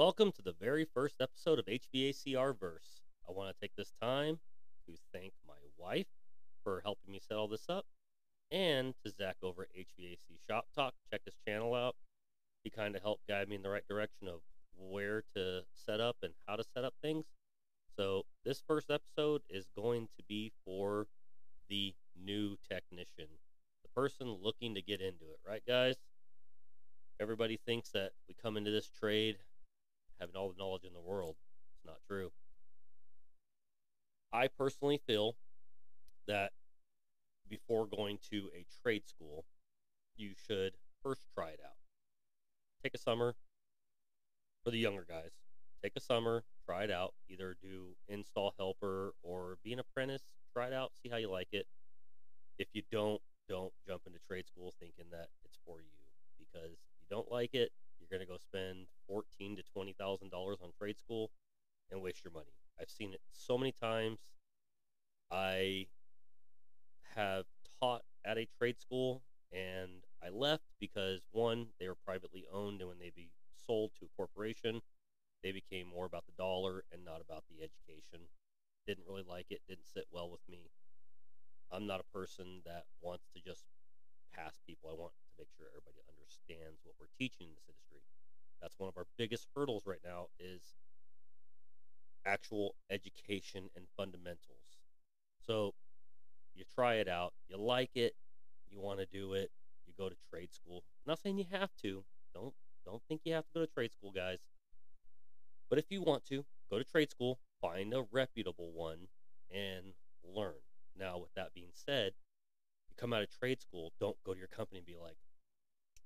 Welcome to the very first episode of HVACR Verse. I want to take this time to thank my wife for helping me set all this up, and to Zach over at HVAC Shop Talk. Check his channel out. He kind of helped guide me in the right direction of where to set up and how to set up things. So this first episode is going to be for the new technician, the person looking to get into it, right, guys? Everybody thinks that we come into this trade having all the knowledge in the world. It's not true. I personally feel that before going to a trade school, you should first try it out. Take a summer for the younger guys. Take a summer, try it out. Either do install helper or be an apprentice. Try it out, see how you like it. If you don't jump into trade school thinking that it's for you, because if you don't like it, you're going to go spend $14,000 to $20,000 on trade school and waste your money. I've seen it so many times. I have taught at a trade school, and I left because, one, they were privately owned, and when they be sold to a corporation, they became more about the dollar and not about the education. Didn't really like it. Didn't sit well with me. I'm not a person that wants to just pass people. I want to make sure everybody understands what we're teaching in this industry. That's one of our biggest hurdles right now, is actual education and fundamentals. So you try it out, you like it, you want to do it, you go to trade school. I'm not saying you have to. Don't think you have to go to trade school, guys. But if you want to, go to trade school, find a reputable one, and learn. Now, with that being said, you come out of trade school, don't go to your company and be like,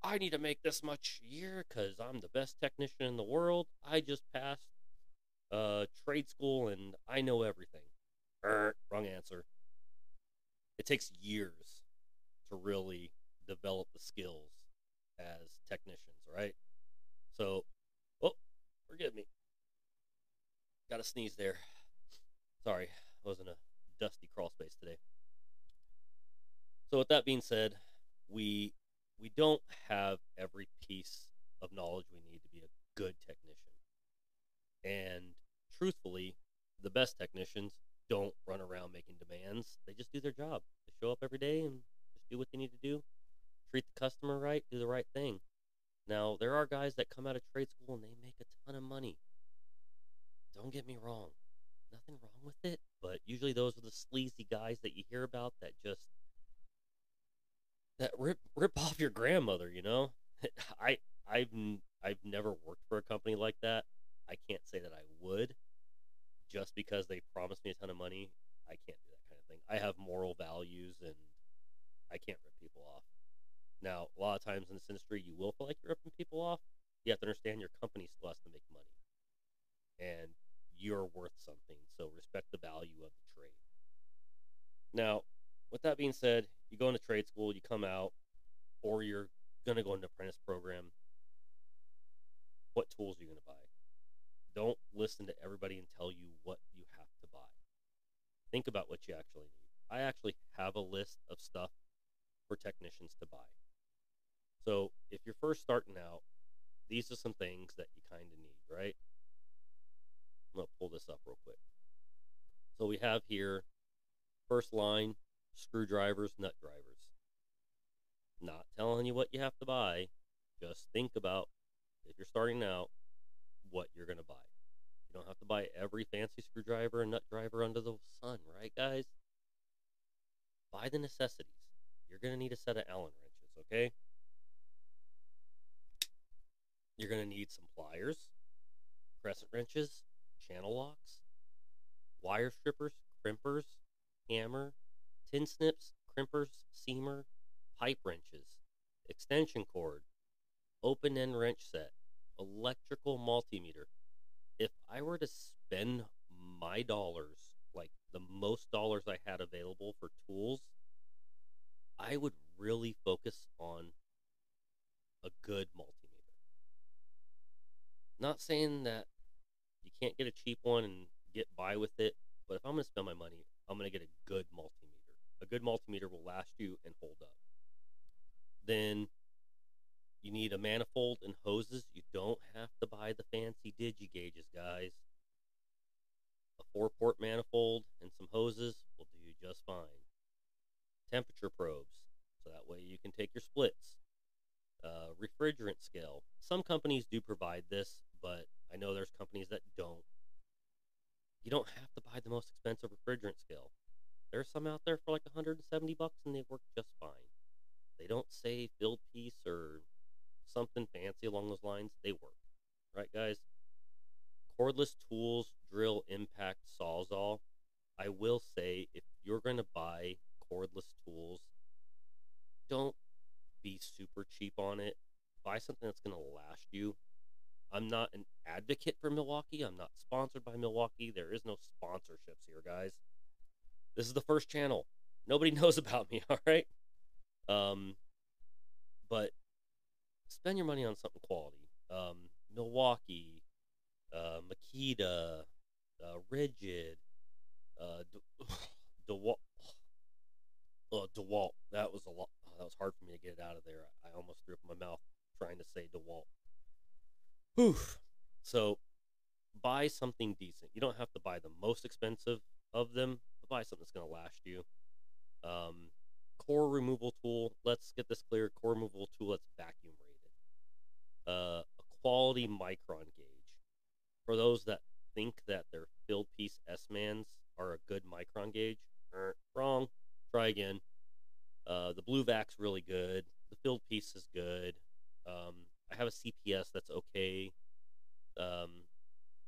I need to make this much a year because I'm the best technician in the world. I just passed trade school and I know everything. Wrong answer. It takes years to really develop the skills as technicians, right? So, oh, forgive me. Got to sneeze there. Sorry, I was in a dusty crawl space today. So with that being said, we don't have every piece of knowledge we need to be a good technician. And truthfully, the best technicians don't run around making demands. They just do their job. They show up every day and just do what they need to do. Treat the customer right, do the right thing. Now, there are guys that come out of trade school and they make a ton of money. Don't get me wrong. Nothing wrong with it, but usually those are the sleazy guys that you hear about that just rip off your grandmother, you know? I've never worked for a company like that. I can't say that I would, just because they promised me a ton of money. I can't do that kind of thing. I have moral values, and I can't rip people off. Now, a lot of times in this industry, you will feel like you're ripping people off. You have to understand your company still has to make money, and you're worth something, so respect the value of the trade. Now, with that being said, you go into trade school, you come out, or you're going to go into apprentice program. What tools are you going to buy? Don't listen to everybody and tell you what you have to buy. Think about what you actually need. I actually have a list of stuff for technicians to buy. So if you're first starting out, these are some things that you kind of need, right? I'm going to pull this up real quick. So we have here, first line, screwdrivers, nut drivers. Not telling you what you have to buy. Just think about, if you're starting out, what you're going to buy. You don't have to buy every fancy screwdriver and nut driver under the sun, right, guys? Buy the necessities. You're going to need a set of Allen wrenches, okay? You're going to need some pliers, crescent wrenches, channel locks, wire strippers, crimpers, hammer, tin snips, crimpers, seamer, pipe wrenches, extension cord, open-end wrench set, electrical multimeter. If I were to spend my dollars, like the most dollars I had available for tools, I would really focus on a good multimeter. Not saying that you can't get a cheap one and get by with it, but if I'm going to spend my money, I'm going to get a good multimeter. A good multimeter will last you and hold up. Then You need a manifold and hoses. You don't have to buy the fancy digi gauges, guys. A 4-port manifold and some hoses will do you just fine. Temperature probes, so that way you can take your splits. Refrigerant scale. Some companies do provide this, but I know there's companies that don't. You don't have to buy the most expensive refrigerant scale. There's some out there for like $170 and they work just fine. They don't say filled piece or something fancy along those lines. They work. Right, guys? Cordless tools, drill, impact, sawzall. I will say, if you're going to buy cordless tools, don't be super cheap on it. Buy something that's going to last you. I'm not an advocate for Milwaukee. I'm not sponsored by Milwaukee. There is no sponsorships here, guys. This is the first channel. Nobody knows about me, all right? But spend your money on something quality. Milwaukee, Makita, Rigid, DeWalt. DeWalt. That was a lot. That was hard for me to get it out of there. I almost threw up in my mouth trying to say DeWalt. Whew. So buy something decent. You don't have to buy the most expensive of them, but buy something that's going to last you. Core removal tool. Let's get this clear. Core removal tool that's vacuum rated. A quality micron gauge. For those that think that their filled piece S-mans are a good micron gauge, wrong. Try again. The Blue Vac's really good. The filled piece is good. I have a CPS that's okay.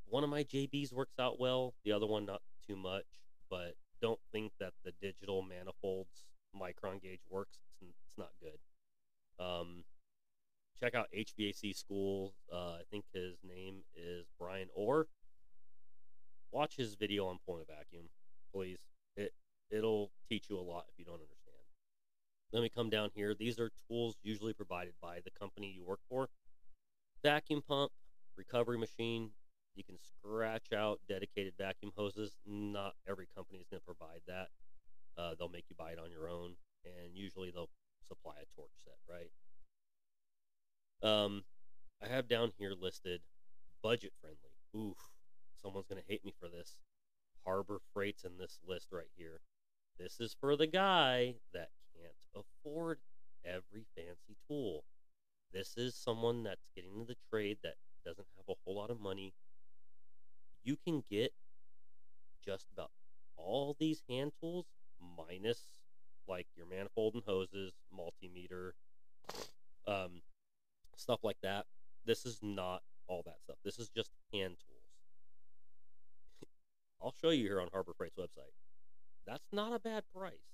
One of my JBs works out well. The other one not too much. But don't think that the digital manifolds micron gauge works. It's not good. Check out HVAC School. I think his name is Brian Orr. Watch his video on pulling a vacuum, please. It'll teach you a lot if you don't understand. Let me come down here. These are tools usually provided by the company you work for. Vacuum pump, recovery machine. You can scratch out dedicated vacuum hoses. Not every company is going to provide that. They'll make you buy it on your own, and usually they'll supply a torch set, right? I have down here listed budget friendly. Oof, someone's going to hate me for this. Harbor Freight's in this list right here. This is for the guy that can't afford every fancy tool. This is someone that's getting into the trade that doesn't have a whole lot of money. You can get just about all these hand tools minus like your manifold and hoses, multimeter, stuff like that. This is not all that stuff. This is just hand tools. I'll show you here on Harbor Freight's website. That's not a bad price.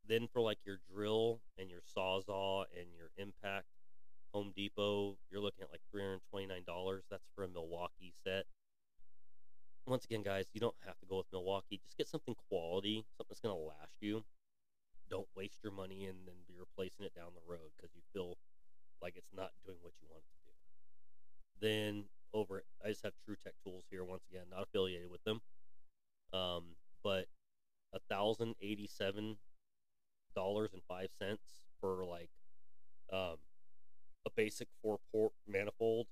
Then for like your drill and your sawzall and your impact, Home Depot, you're looking at like $329. That's for a Milwaukee set. Once again, guys, you don't have to go with Milwaukee. Just get something quality, something that's going to last you. Don't waste your money and then be replacing it down the road because you feel like it's not doing what you want it to do. Then I just have True Tech Tools here. Once again, not affiliated with them. But $1,087.05 for like a basic 4-port manifold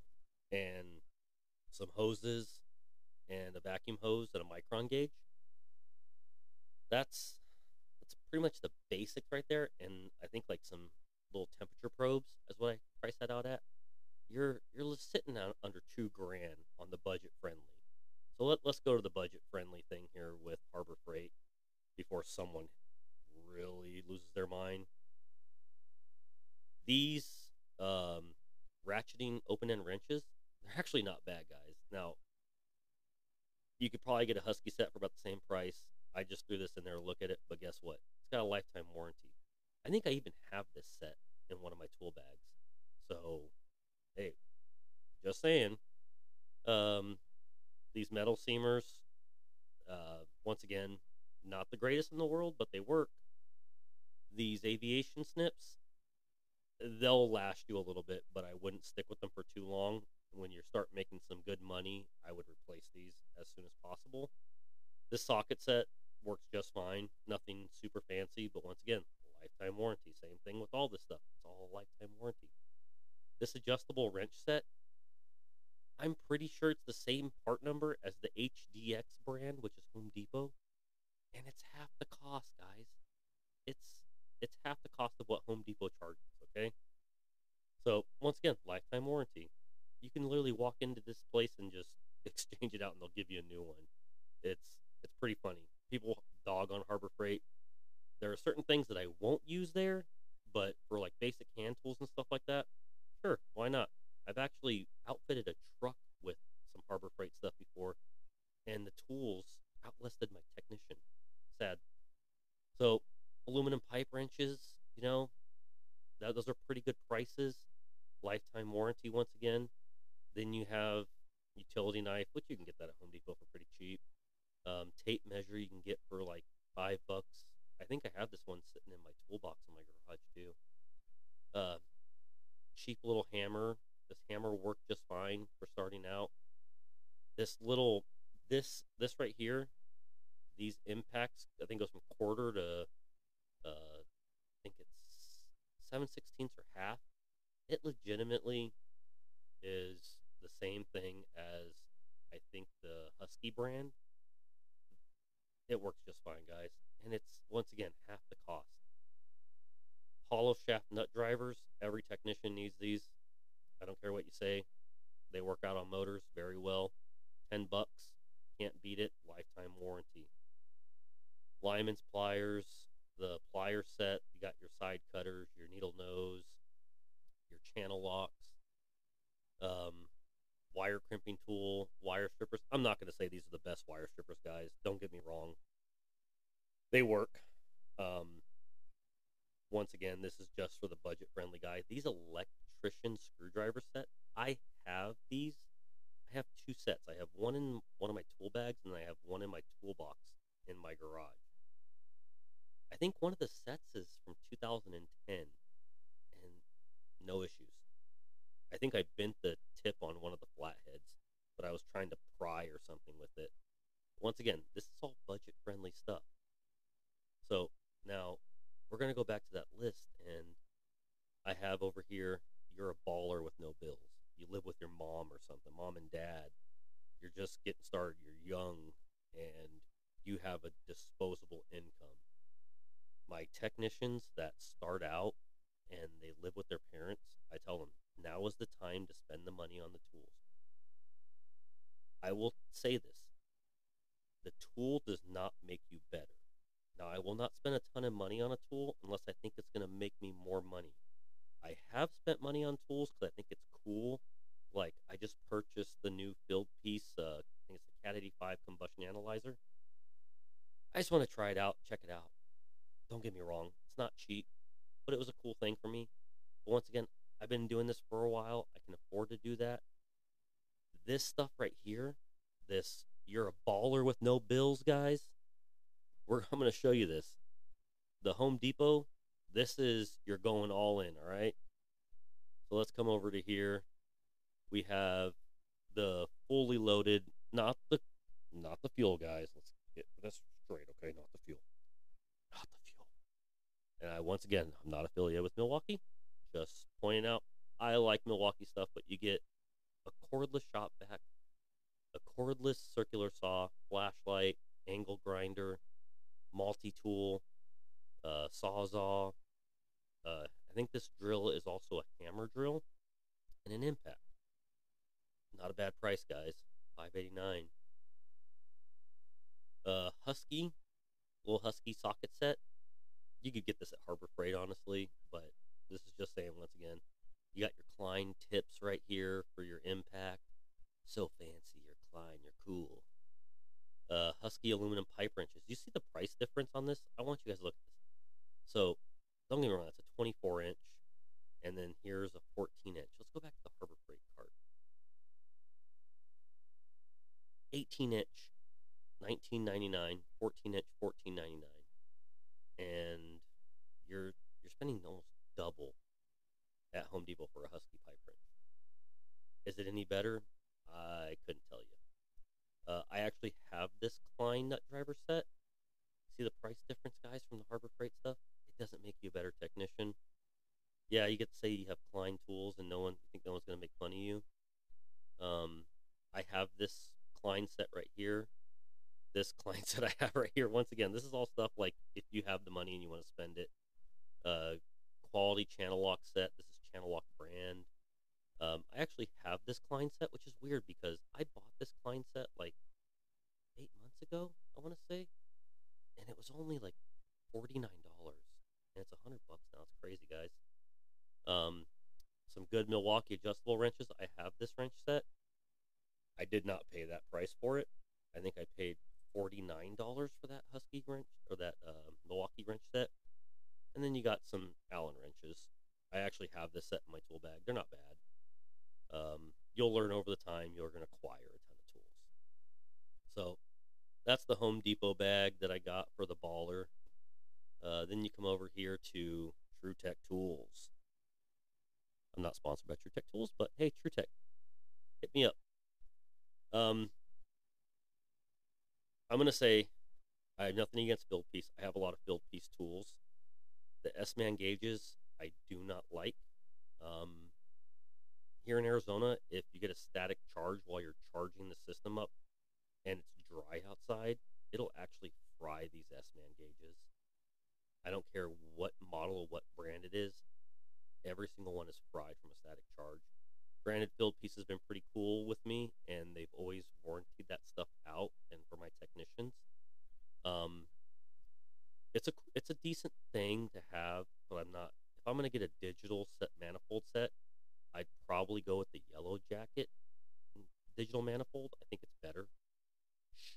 and some hoses and a vacuum hose and a micron gauge. That's pretty much the basics right there. And I think like some little temperature probes is what I price that out at. You're sitting out under $2,000 on the budget friendly. So let's go to the budget friendly thing here with Harbor Freight before someone really loses their mind. These ratcheting open-end wrenches, they're actually not bad, guys. Now, you could probably get a Husky set for about the same price. I just threw this in there to look at it, but guess what? It's got a lifetime warranty. I think I even have this set in one of my tool bags. So, hey, just saying. These metal seamers, once again, not the greatest in the world, but they work. These aviation snips, they'll last you a little bit, but I wouldn't stick with them for too long. When you start making some good money, I would replace these as soon as possible. This socket set works just fine. Nothing super fancy, but once again, lifetime warranty. Same thing with all this stuff. It's all a lifetime warranty. This adjustable wrench set, I'm pretty sure it's the same part number as the HDX brand, which is Home Depot, and it's half the cost, guys. It's it's half the cost of what Home Depot charges, okay? So, once again, lifetime warranty. You can literally walk into this place and just exchange it out and they'll give you a new one. It's pretty funny. People dog on Harbor Freight. There are certain things that I won't use there, but for like basic hand tools and stuff like that, sure, why not? I've actually outfitted a truck with some Harbor Freight stuff before, and the tools outlasted my technician. Sad. So, aluminum pipe wrenches, you know, those are pretty good prices. Lifetime warranty once again. Then you have utility knife, which you can get that at Home Depot for pretty cheap. Tape measure you can get for like $5. I think I have this one sitting in my toolbox in my garage too. Uh, Cheap little hammer. This hammer worked just fine for starting out. This little this right here, these impacts, I think goes from quarter to I think it's 7/16 or half. It legitimately is the same thing as I think the Husky brand. It works just fine, guys, and it's once again half the cost. Hollow shaft nut drivers. Every technician needs these. I don't care what you say. They work out on motors very well. $10. Can't beat it. Lifetime warranty. Lyman's pliers. The plier set. You got your side cutters, your needle nose, your channel locks, wire crimping tool, wire strippers. I'm not going to say these are the best wire strippers, guys. Don't get me wrong. They work. Um, Once again, this is just for the budget-friendly guy. These electrician screwdriver set, I have these. I have two sets. I have one in one of my tool bags, and I have one in my toolbox in my garage. I think one of the sets is from 2010, and no issues. I think I bent the tip on one of the flatheads, but I was trying to pry or something with it. Once again, this is all budget-friendly stuff. So now we're going to go back to that list, and I have over here, you're a baller with no bills. You live with your mom or something, mom and dad. You're just getting started. You're young, and you have a disposable income. My technicians that start out and they live with their parents, I tell them, now is the time to spend the money on the tools. I will say this. The tool does not make you better. Now, I will not spend a ton of money on a tool unless I think it's going to make me more money. I have spent money on tools because I think it's cool. Like, I just purchased the new field piece. I think it's the Cat 85 combustion analyzer. I just want to try it out, check it out. Don't get me wrong, it's not cheap, but it was a cool thing for me. But once again, I've been doing this for a while. I can afford to do that. This stuff right here, this you're a baller with no bills, guys. I'm going to show you this. The Home Depot, this is you're going all in, all right? So let's come over to here. We have the fully loaded, not the fuel, guys. Let's get this straight, okay? Not the fuel. Not the fuel. And once again, I'm not affiliated with Milwaukee. Just pointing out, I like Milwaukee stuff, but you get a cordless shop vac, a cordless circular saw, flashlight, angle grinder, multi-tool, sawzall. I think this drill is also a hammer drill and an impact. Not a bad price, guys. $5.89. Husky, little Husky socket set. You could get this at Harbor Freight, honestly, but this is just saying once again, you got your Klein tips right here for your impact. So fancy, your Klein, you're cool. Husky aluminum pipe wrenches. You see the price difference on this? I want you guys to look at this. So, don't get me wrong, that's a 24 inch, and then here's a 14 inch. Let's go back to the Harbor Freight cart. 18 inch, 19.99. 14 inch, 14.99. And you're spending almost double at Home Depot for a Husky pipe wrench. Is it any better? I couldn't tell you. I actually have this Klein nut driver set. See the price difference, guys, from the Harbor Freight stuff? It doesn't make you a better technician. Yeah, you get to say you have Klein tools and you think no one's gonna make fun of you. Um, I have this Klein set right here. This Klein set I have right here. Once again, this is all stuff like if you have the money and you want to spend it. Uh, Quality channel lock set. This is channel lock brand. I actually have this Klein set, which is weird because I bought this Klein set like 8 months ago, I want to say, and it was only like $49, and it's $100 now. It's crazy, guys. Um, some good Milwaukee adjustable wrenches. I have this wrench set. I did not pay that price for it. I think I paid $49 for that Husky wrench or that Milwaukee wrench set. And then you got some Allen wrenches. I actually have this set in my tool bag. They're not bad. You'll learn over the time you're going to acquire a ton of tools. So that's the Home Depot bag that I got for the Baller. Then you come over here to TrueTech Tools. I'm not sponsored by TrueTech Tools, but hey, TrueTech, hit me up. I'm going to say I have nothing against Field Piece. I have a lot of Field Piece tools. The S-Man gauges I do not like. Here in Arizona, if you get a static charge while you're charging the system up and it's dry outside, it'll actually fry these S-Man gauges. I don't care what model or what brand it is. Every single one is fried from a static charge. Granted, Field Piece has been pretty cool with me, and they've always warranted that stuff out, and for my technicians. It's a decent thing to have, but I'm not. If I'm gonna get a digital set manifold set, I'd probably go with the Yellow Jacket digital manifold. I think it's better. Shh,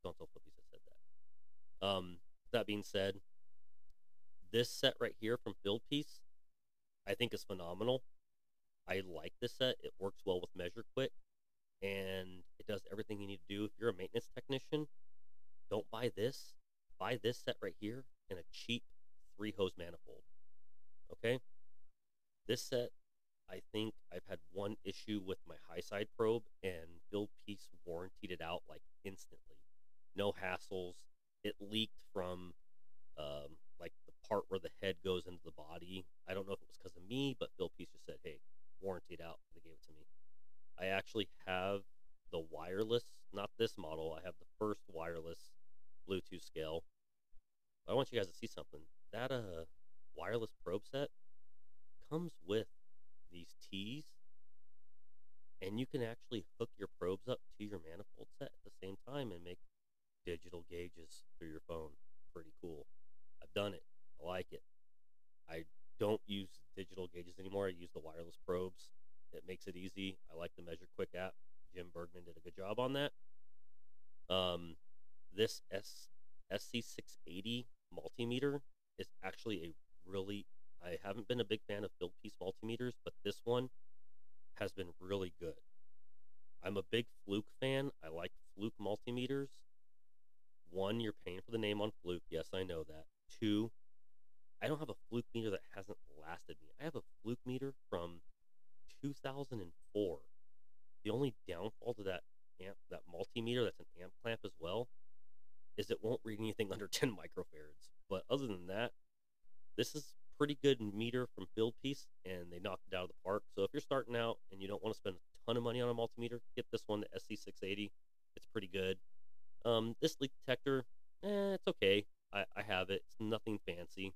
don't tell Field Piece I said that. That being said, this set right here from Field Piece, I think is phenomenal. I like this set. It works well with Measure Quick, and it does everything you need to do. If you're a maintenance technician, don't buy this. Buy this set right here and a cheap 3-hose manifold. Okay? This set, I think I've had one issue with my high side probe, and Field Piece warrantied it out like instantly. No hassles. It leaked from like the part where the head goes into the body. I don't know if it was because of me, but Field Piece just said, hey, warranty it out. They gave it to me. I actually have the wireless, not this model. I have the first wireless Bluetooth scale. But I want you guys to see something. That wireless probe set comes with these T's, and you can actually hook your probes up to your manifold set at the same time and make digital gauges through your phone. Pretty cool. I've done it. I like it. I don't use digital gauges anymore. I use the wireless probes. It makes it easy. I like the Measure Quick app. Jim Bergman did a good job on that. This SC680 multimeter is actually a really, I haven't been a big fan of Field Piece multimeters, but this one has been really good. I'm a big Fluke fan. I like Fluke multimeters. One, you're paying for the name on Fluke. Yes, I know that. Two, I don't have a Fluke meter that hasn't lasted me. I have a Fluke meter from 2004. The only downfall to that multimeter that's an amp clamp as well, is it won't read anything under 10 microfarads. But other than that, this is pretty good meter from Field Piece, and they knocked it out of the park. So if you're starting out and you don't want to spend a ton of money on a multimeter, get this one, the SC680. It's pretty good. This leak detector, it's okay. I have it. It's nothing fancy.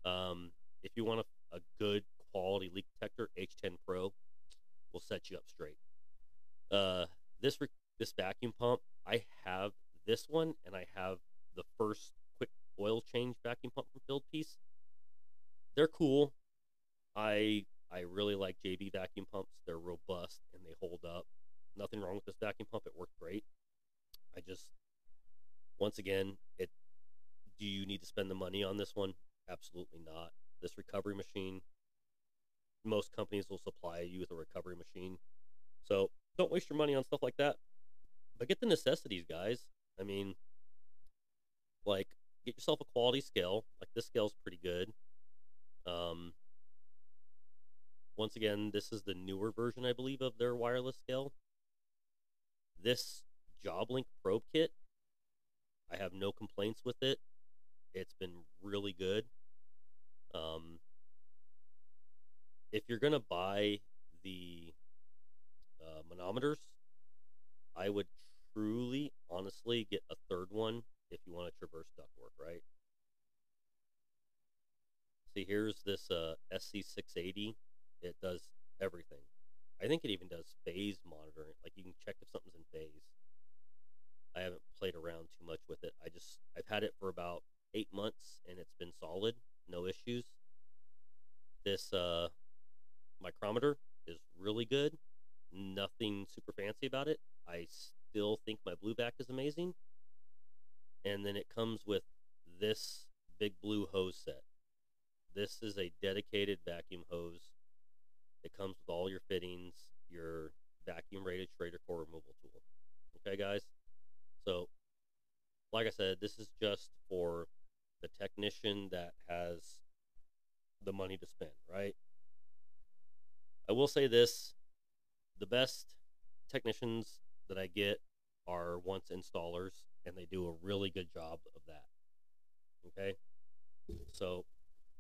If you want a good quality leak detector, H10 Pro will set you up straight. This vacuum pump, I have this one, and I have the first quick oil change vacuum pump from Field Piece. They're cool. I really like JB vacuum pumps. They're robust and they hold up. Nothing wrong with this vacuum pump. It worked great. I just, once again, do you need to spend the money on this one? Absolutely not. This recovery machine, most companies will supply you with a recovery machine. So don't waste your money on stuff like that. But get the necessities, guys. I mean, like, get yourself a quality scale. Like, this scale's pretty good. Once again, this is the newer version, I believe, of their wireless scale. This JobLink probe kit, I have no complaints with it. It's been really good. Um, if you're gonna buy the manometers, I would truly, honestly, get a third one if you want to traverse ductwork, right? See, here's this SC680. It does everything. I think it even does phase monitoring. Like you can check if something's in phase. I haven't played around too much with it. I've had it for about 8 months and it's been solid, no issues. This micrometer is really good. Nothing super fancy about it. I still think my blueback is amazing. And then it comes with this big blue hose set. This is a dedicated vacuum hose. It comes with all your fittings, your vacuum rated Schrader core removal tool. Okay, guys? So, like I said, this is just for the technician that has the money to spend, right? I will say this, the best technicians that I get are once installers, and they do a really good job of that. Okay? So,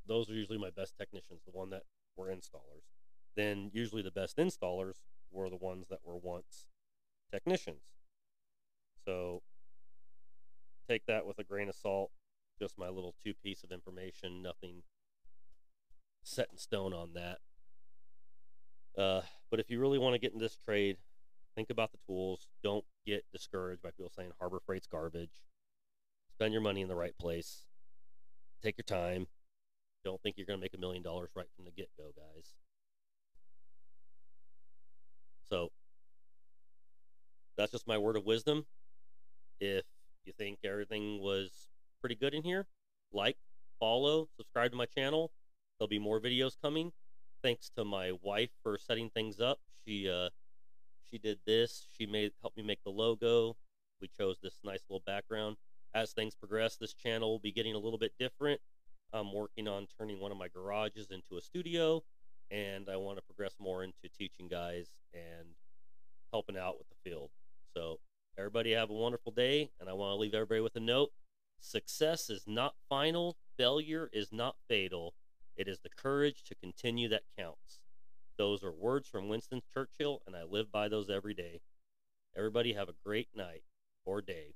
those are usually my best technicians, the one that were installers. Then usually the best installers were the ones that were once technicians. So take that with a grain of salt. Just my little 2 piece of information, nothing set in stone on that. But if you really want to get in this trade, think about the tools. Don't get discouraged by people saying Harbor Freight's garbage. Spend your money in the right place. Take your time. Don't think you're going to make $1 million right from the get-go, guys. So that's just my word of wisdom. If you think everything was pretty good in here, like, follow, subscribe to my channel. There'll be more videos coming. Thanks to my wife for setting things up. She did this. She helped me make the logo. We chose this nice little background. As things progress, this channel will be getting a little bit different. I'm working on turning one of my garages into a studio, and I want to progress more into teaching guys and helping out with the field. So everybody have a wonderful day, and I want to leave everybody with a note. Success is not final. Failure is not fatal. It is the courage to continue that counts. Those are words from Winston Churchill, and I live by those every day. Everybody have a great night or day.